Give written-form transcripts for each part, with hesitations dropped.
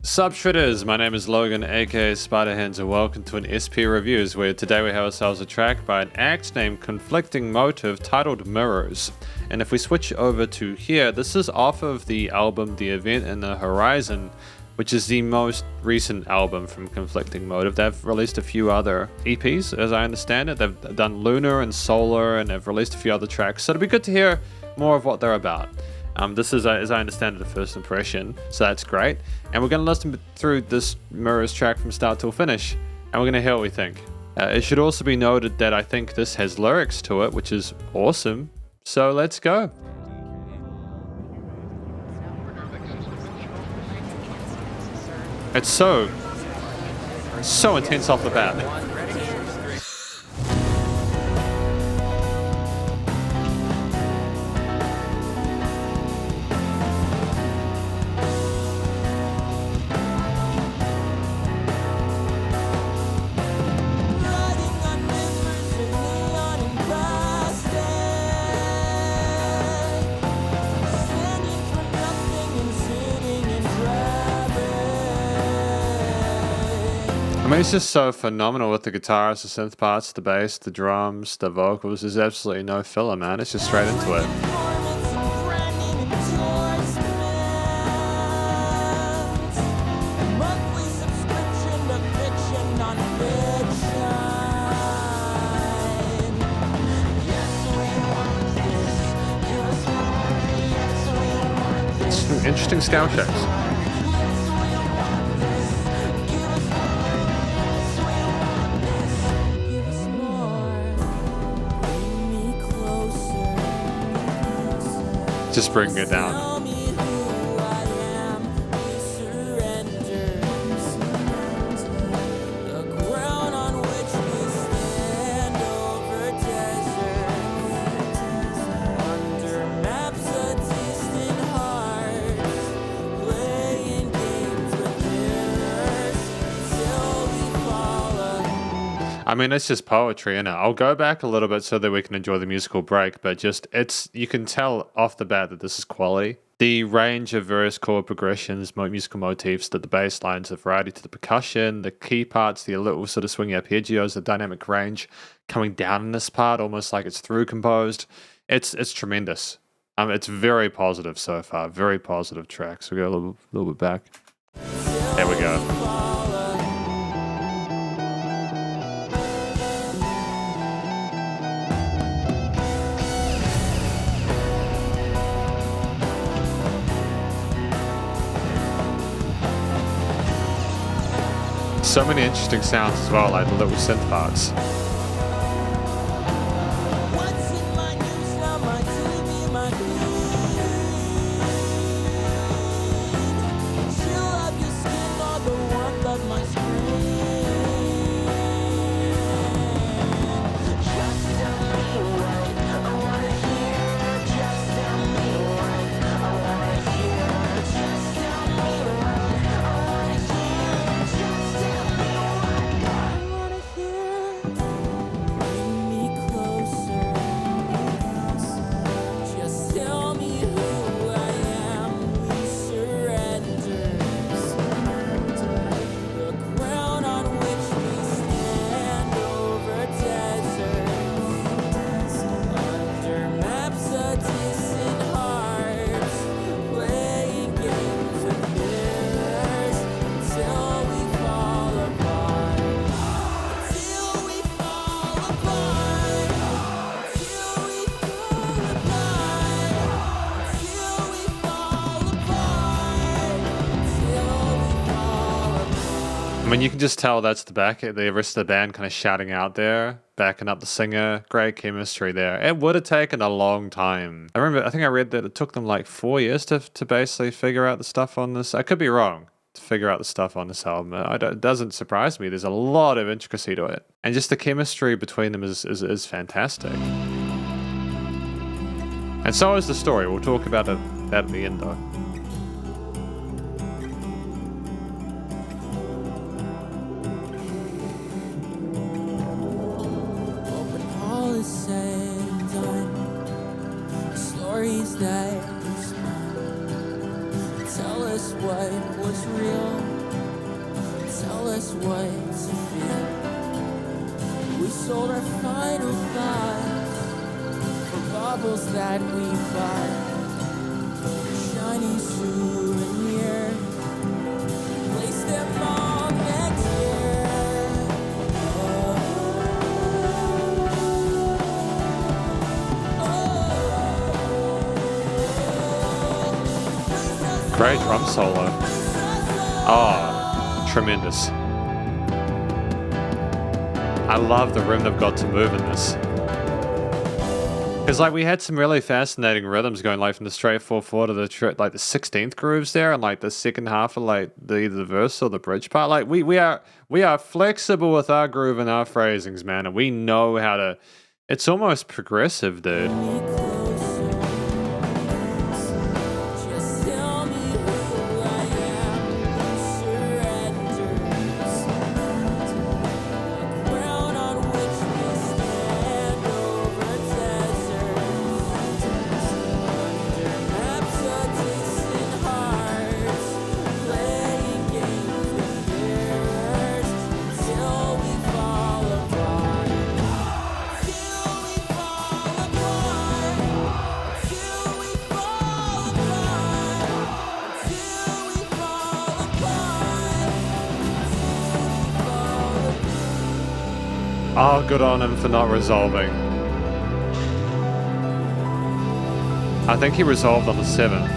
Sup Shredders, my name is Logan aka Spiderhands and welcome to an SP Reviews where today we have ourselves a track by an act named Conflicting Motive titled Mirrors. And if we switch over to here, this is off of the album The Event in the Horizon, which is the most recent album from Conflicting Motive. They've released a few other EPs as I understand it. They've done Lunar and Solar and they've released a few other tracks, so it'd be good to hear more of what they're about. This is, as I understand it, a first impression, so that's great. And we're going to listen through this Mirrors track from start till finish, and we're going to hear what we think. It should also be noted that I think this has lyrics to it, which is awesome. So let's go. It's so intense off the bat. I mean, it's just so phenomenal with the guitars, the synth parts, the bass, the drums, the vocals. There's absolutely no filler, man. It's just straight into it. Some interesting scale checks. Just bringing it down. I mean, it's just poetry, innit? I'll go back a little bit so that we can enjoy the musical break, but just, you can tell off the bat that this is quality. The range of various chord progressions, musical motifs, the bass lines, the variety to the percussion, the key parts, the little sort of swingy arpeggios, the dynamic range coming down in this part, almost like it's through composed. It's tremendous. It's very positive so far, very positive track. So we go a little bit back. There we go. So many interesting sounds as well, like the little synth parts. I mean, you can just tell that's the rest of the band kind of shouting out there, backing up the singer. Great chemistry there. It would have taken a long time. I think I read that it took them like 4 years to basically figure out the stuff on this. I could be wrong, to figure out the stuff on this album. It doesn't surprise me. There's a lot of intricacy to it. And just the chemistry between them is fantastic. And so is the story. We'll talk about that at the end though. Stories that we spun tell us what was real us what to feel. We sold our final thoughts for bubbles that we bought. Shiny souvenir, place them all next year. Great drum solo. Oh, tremendous. I love the rhythm they've got to move in this. Because like we had some really fascinating rhythms going like from the straight 4/4 to the like the 16th grooves there, and like the second half of like either the verse or the bridge part. Like we are flexible with our groove and our phrasings, man, and we know how to. It's almost progressive, dude. Oh, good on him for not resolving. I think he resolved on the 7th.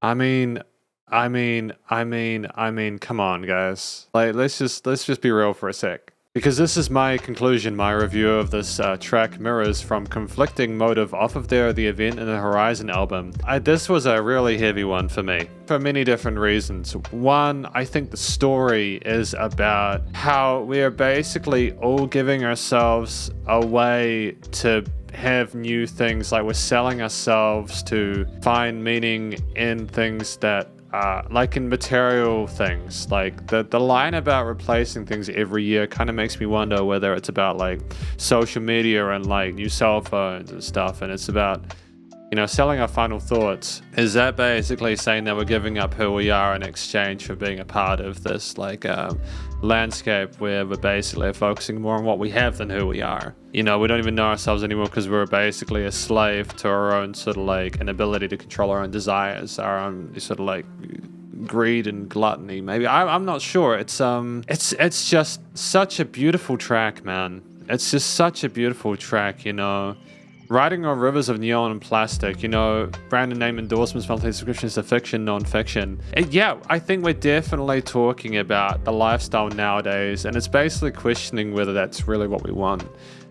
I mean, come on, guys. Like, let's just be real for a sec. Because this is my conclusion, my review of this track Mirrors from Conflicting Motive off of their The Event in the Horizon album. This was a really heavy one for me, for many different reasons. One, I think the story is about how we are basically all giving ourselves a way to have new things, like we're selling ourselves to find meaning in things that like in material things. Like the line about replacing things every year kind of makes me wonder whether it's about like social media and like new cell phones and stuff, and it's about, you know, selling our final thoughts. Is that basically saying that we're giving up who we are in exchange for being a part of this like landscape where we're basically focusing more on what we have than who we are? You know, we don't even know ourselves anymore because we're basically a slave to our own sort of like inability to control our own desires, our own sort of like greed and gluttony. Maybe I'm not sure. It's just such a beautiful track, man. It's just such a beautiful track, you know. Riding on rivers of neon and plastic, you know, brand and name endorsements, monthly subscriptions to fiction, non-fiction. And yeah, I think we're definitely talking about the lifestyle nowadays, and it's basically questioning whether that's really what we want.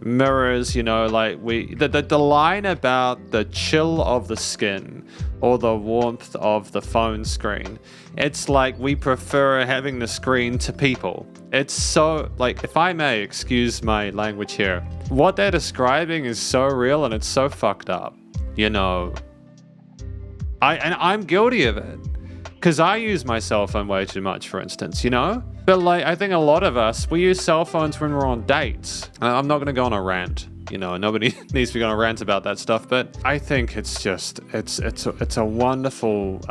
Mirrors, you know, like the line about the chill of the skin or the warmth of the phone screen. It's like we prefer having the screen to people. It's so, like, if I may excuse my language here, what they're describing is so real and it's so fucked up, you know. I'm guilty of it because I use my cell phone way too much, for instance, you know. But like, I think a lot of us, we use cell phones when we're on dates. I'm not going to go on a rant. You know, nobody needs to be on a rant about that stuff, but I think it's just, it's a wonderful,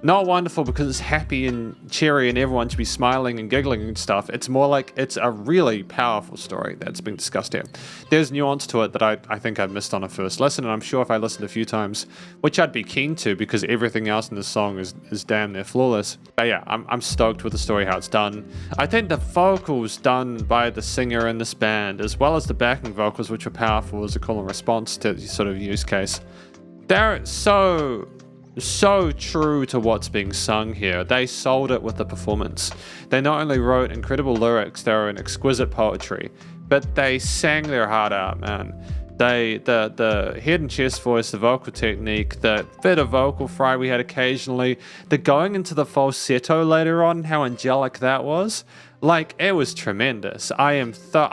not wonderful because it's happy and cheery and everyone should be smiling and giggling and stuff. It's more like it's a really powerful story that's been discussed here. There's nuance to it that I think I missed on a first listen, and I'm sure if I listened a few times, which I'd be keen to because everything else in the song is damn near flawless. But yeah, I'm stoked with the story, how it's done. I think the vocals done by the singer in this band, as well as the backing vocals, which are powerful as a call and response to sort of use case, they're so true to what's being sung here. They sold it with the performance. They not only wrote incredible lyrics, they were in exquisite poetry, but they sang their heart out, man. The head and chest voice, the vocal technique, the bit of vocal fry we had occasionally, the going into the falsetto later on, how angelic that was. Like, it was tremendous. I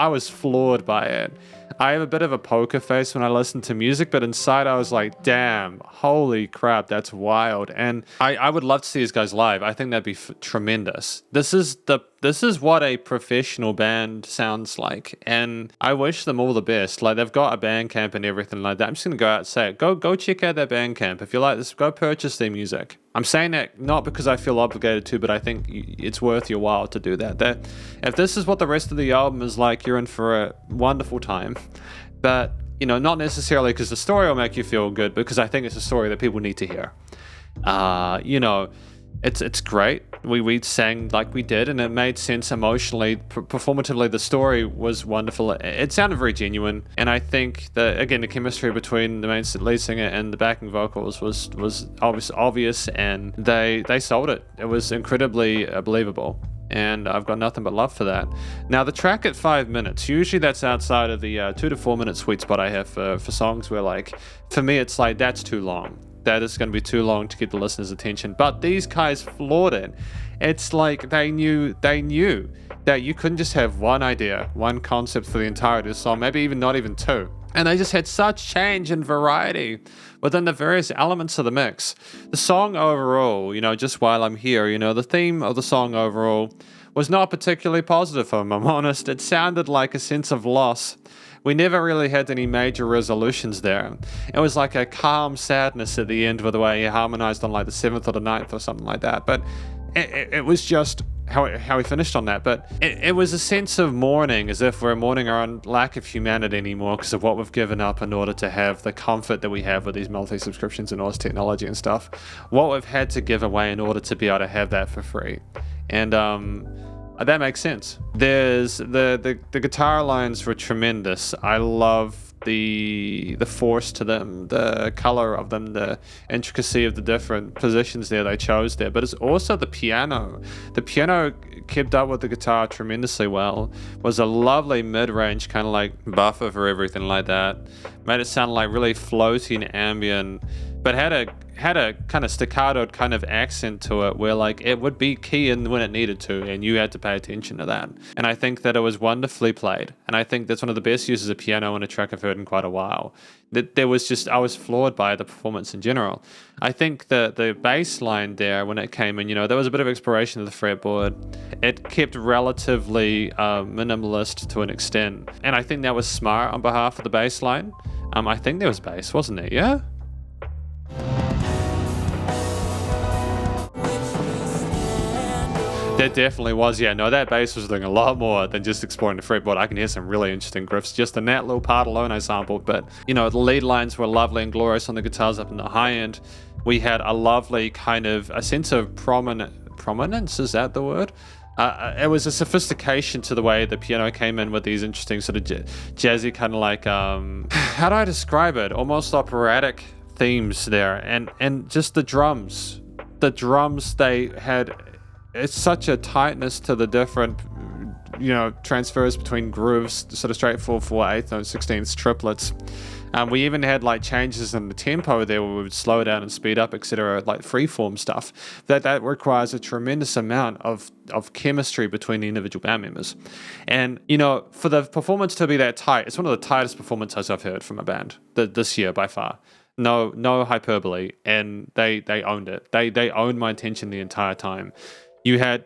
was floored by it. I have a bit of a poker face when I listen to music, but inside I was like, damn, holy crap, that's wild. And I would love to see these guys live. I think that'd be tremendous. This is what a professional band sounds like, and I wish them all the best. Like, they've got a Bandcamp and everything like that. I'm just gonna go out and say it. Go check out their Bandcamp. If you like this, go purchase their music. I'm saying that not because I feel obligated to, but I think it's worth your while to do that. If this is what the rest of the album is like, you're in for a wonderful time. But, not necessarily because the story will make you feel good, because I think it's a story that people need to hear. It's great. We sang like we did, and it made sense emotionally. Performatively, the story was wonderful. It sounded very genuine, and I think that, again, the chemistry between the main lead singer and the backing vocals was obvious, and they sold it. It was incredibly believable, and I've got nothing but love for that. Now, the track at 5 minutes, usually that's outside of the 2 to 4 minute sweet spot I have for songs where, like, for me, it's like, that's too long. That is going to be too long to keep the listener's attention. But these guys floored it. It's like they knew that you couldn't just have one idea, one concept for the entirety of the song, maybe even not even two. And they just had such change and variety within the various elements of the mix. The song overall, just while I'm here, the theme of the song overall was not particularly positive, if I'm honest. It sounded like a sense of loss. We never really had any major resolutions there. It was like a calm sadness at the end with the way he harmonized on like the 7th or the 9th or something like that. But it was just how he finished on that. But it was a sense of mourning, as if we're mourning our own lack of humanity anymore because of what we've given up in order to have the comfort that we have with these multi-subscriptions and all this technology and stuff. What we've had to give away in order to be able to have that for free. And that makes sense. There's the guitar lines were tremendous. I love the force to them, the color of them, the intricacy of the different positions there they chose there. But it's also the piano. The piano kept up with the guitar tremendously well. Was a lovely mid-range kind of like buffer for everything like that. Made it sound like really floaty and ambient, but had a kind of staccato kind of accent to it where like it would be key in when it needed to, and you had to pay attention to that. And I think that it was wonderfully played, and I think that's one of the best uses of piano in a track I've heard in quite a while. I was floored by the performance in general. I think the bass line there, when it came in, there was a bit of exploration of the fretboard. It kept relatively minimalist to an extent, and I think that was smart on behalf of the bass line. I think there was bass, wasn't it? Yeah? There definitely was, yeah. No, that bass was doing a lot more than just exploring the fretboard. I can hear some really interesting riffs just in that little part alone I sampled. But, the lead lines were lovely and glorious on the guitars up in the high end. We had a lovely kind of, a sense of prominence, is that the word? It was a sophistication to the way the piano came in with these interesting sort of jazzy kind of like, how do I describe it? Almost operatic themes there. And just the drums. The drums, they had... It's such a tightness to the different, transfers between grooves, sort of straight 4/4/8 and 16th triplets. We even had like changes in the tempo there where we would slow down and speed up, etc., like freeform stuff. That requires a tremendous amount of chemistry between the individual band members. And, for the performance to be that tight, it's one of the tightest performances I've heard from a band this year by far. No hyperbole. And they owned it. They owned my attention the entire time. You had,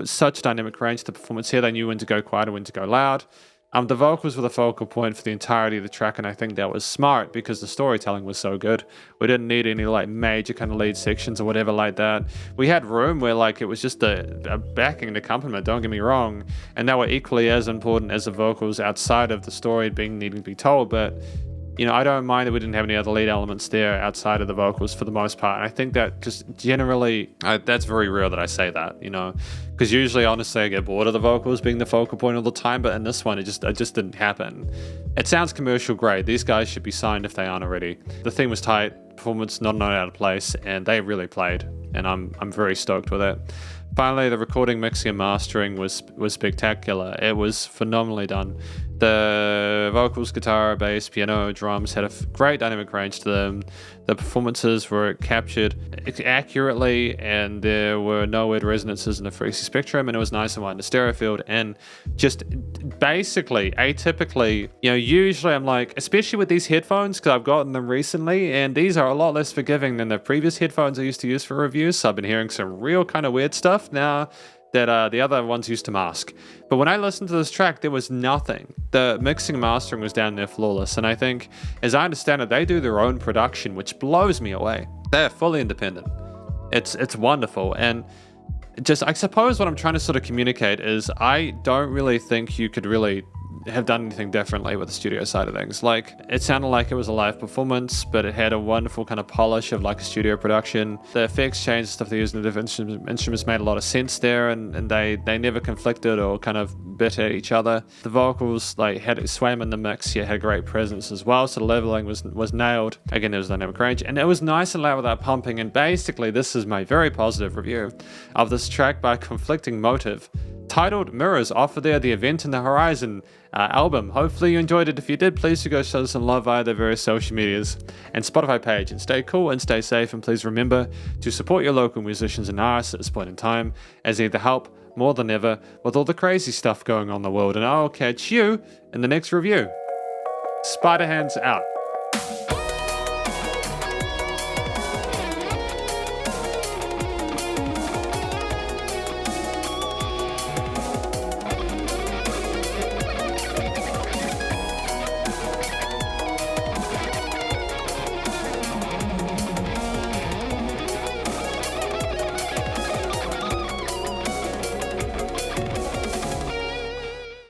such dynamic range to the performance here. They knew when to go quiet and when to go loud. The vocals were the focal point for the entirety of the track, and I think that was smart because the storytelling was so good. We didn't need any like major kind of lead sections or whatever like that. We had room where like it was just a backing and accompaniment, don't get me wrong, and they were equally as important as the vocals outside of the story needing to be told, but I don't mind that we didn't have any other lead elements there outside of the vocals for the most part. And I think that just generally, that's very rare that I say that, because usually, honestly, I get bored of the vocals being the focal point all the time. But in this one, it just didn't happen. It sounds commercial grade. These guys should be signed if they aren't already. The theme was tight, performance not out of place, and they really played. And I'm very stoked with it. Finally, the recording, mixing, and mastering was spectacular. It was phenomenally done. The vocals, guitar, bass, piano, drums had a great dynamic range to them. The performances were captured accurately, and there were no weird resonances in the frequency spectrum, and it was nice and wide in the stereo field, and just basically, atypically, usually I'm like, especially with these headphones, because I've gotten them recently, and these are a lot less forgiving than the previous headphones I used to use for reviews, so I've been hearing some real kind of weird stuff now that the other ones used to mask. But when I listened to this track, there was nothing. The mixing and mastering was down there flawless, and I think, as I understand it, they do their own production, which blows me away. They're fully independent. It's wonderful, and just, I suppose what I'm trying to sort of communicate is I don't really think you could really have done anything differently with the studio side of things. Like, it sounded like it was a live performance, but it had a wonderful kind of polish of like a studio production. The effects change, stuff they used in the different instruments made a lot of sense there, and they never conflicted or kind of bit at each other. The vocals had swam in the mix, yet had great presence as well, so the leveling was nailed. Again, there was dynamic range, and it was nice and loud without pumping, and basically this is my very positive review of this track by Conflicting Motive, titled Mirrors, off of the Event in the Horizon album. Hopefully you enjoyed it. If you did, please do go show some love via their various social medias and Spotify page, and stay cool and stay safe, and please remember to support your local musicians and artists at this point in time, as they need the help more than ever with all the crazy stuff going on in the world. And I'll catch you in the next review. Spiderhands out.